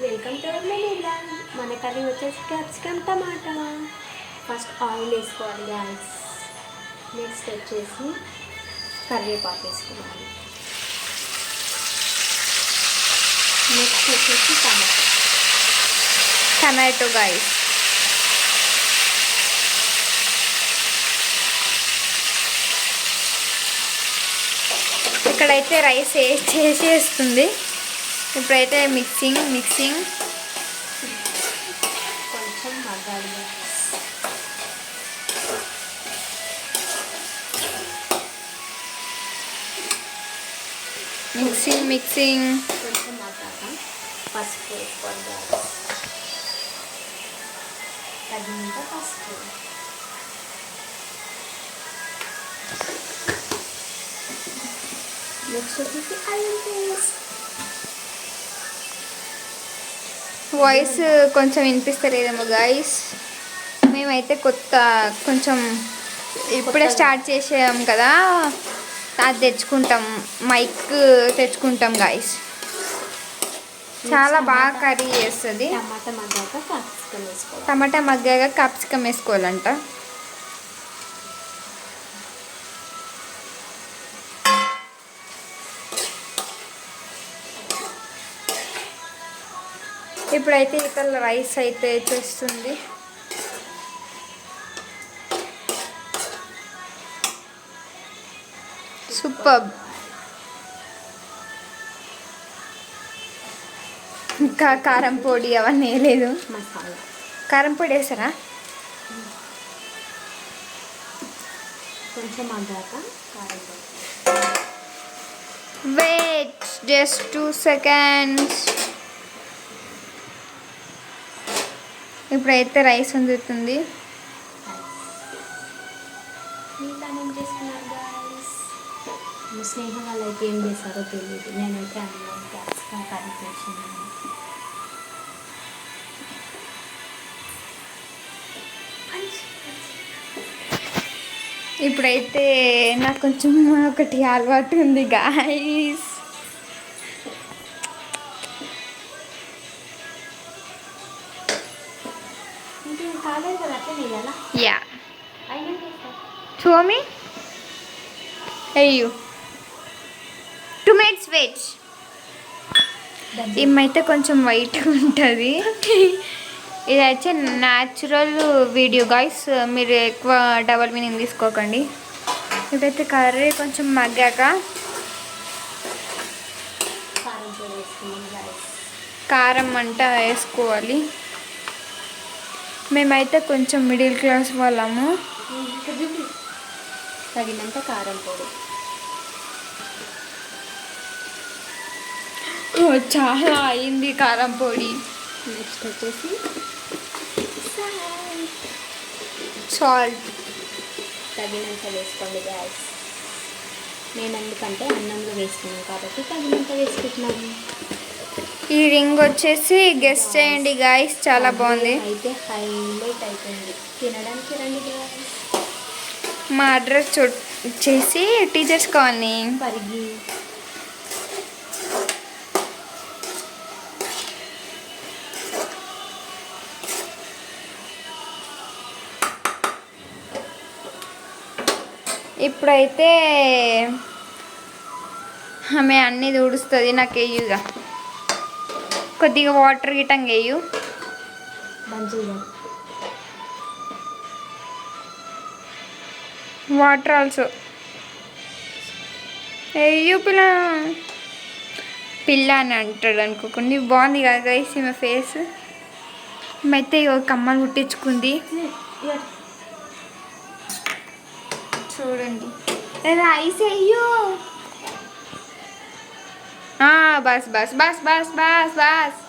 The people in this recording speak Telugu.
వెల్కమ్ టు ఇలా మన కర్రీ వచ్చేసి క్యాప్సికమ్ టమాటా. ఫస్ట్ ఆయిల్ వేసుకోవాలి గాయస్. నెక్స్ట్ వచ్చేసి కరివేపాకు వేసుకోవాలి. నెక్స్ట్ వచ్చేసి టమాటో గాయస్. ఇక్కడైతే రైస్ చేసేస్తుంది. ఇప్పుడైతే మిక్సింగ్ కొంచెం మగ్గాలి. మిక్సింగ్ కొంచెం మగ్గాక పసుపు వేసుకోవాలి. తగినంత పసుపు. నెక్స్ట్ వచ్చేసి అల్లం పేస్ట్. వాయిస్ కొంచెం వినిపిస్తలేదేమో గాయస్. మేమైతే కొంచెం ఇప్పుడే స్టార్ట్ చేసాం కదా, అది తెచ్చుకుంటాం, మైక్ తెచ్చుకుంటాం గాయస్. చాలా బాగా కర్రీ చేస్తుంది. టమాటా మగ్గాక క్యాప్సికమ్ వేసుకోవాలంట. ఇప్పుడైతే ఇక్కడ రైస్ అయితే చేస్తుంది. సూపర్. ఇంకా కారం పొడి అవన్నీ వేయలేదు. మసాలా కారం పొడి వేసారా? కొంచెం మగ్గాక కారం పొడి. Wait just 2 seconds. ఇప్పుడైతే రైస్ వండుతుంది. ఏం చేస్తున్నారు గాయస్? మా స్నేహం వాళ్ళు అయితే ఏం చేస్తారో తెలియదు. నేనైతే అన్నం క్యాప్సికమ్ కర్రీ చేస్తున్నాను. ఇప్పుడైతే నాకు కొంచెం ఒకటి అలవాటు ఉంది గాయస్. యా చూమి అయ్యో 2 minutes వెయిట్. ఏమైతే కొంచెం వైట్గా ఉంటుంది. ఇదైతే న్యాచురల్ వీడియో గాయస్, మీరు ఎక్కువ డబల్ మీనింగ్ తీసుకోకండి. ఇప్పుడైతే కర్రీ కొంచెం మగ్గాక కారం అంట వేసుకోవాలి. మేమైతే కొంచెం మిడిల్ క్లాస్ వాళ్ళము. తగినంత కారం పొడి. చాలా అయింది కారం పొడి. నెక్స్ట్ వచ్చేసి సాల్ట్ తగినంత వేసుకోండి గ్యాస్. నేను ఎందుకంటే అన్నంలో వేసుకున్నాను కాబట్టి తగినంత వేసుకుంటున్నాను. ఈ రింగ్ వచ్చేసి గెస్ట్ చేయండి గాయస్, చాలా బాగుంది. అయితే హైలైట్ అయిపోయింది. తినడానికి రండి గాయస్. మా అడ్రస్ వచ్చేసి టీచర్స్ కాలనీ, పరిగి. ఇప్పుడైతే ఆమె అన్నీ తుడుస్తుంది. నాకు వేయుగా కొద్దిగా వాటర్ గిట్టంగా వేయు. వాటర్ ఆల్సో వేయు. పిల్ల అని అంటాడు అనుకోకండి. బాగుంది కదా గైస్ ఈమె ఫేస్. అయితే కమ్మలు కుట్టించుకుంది చూడండి. రైస్ అయ్యో bus bus bus bus bus bus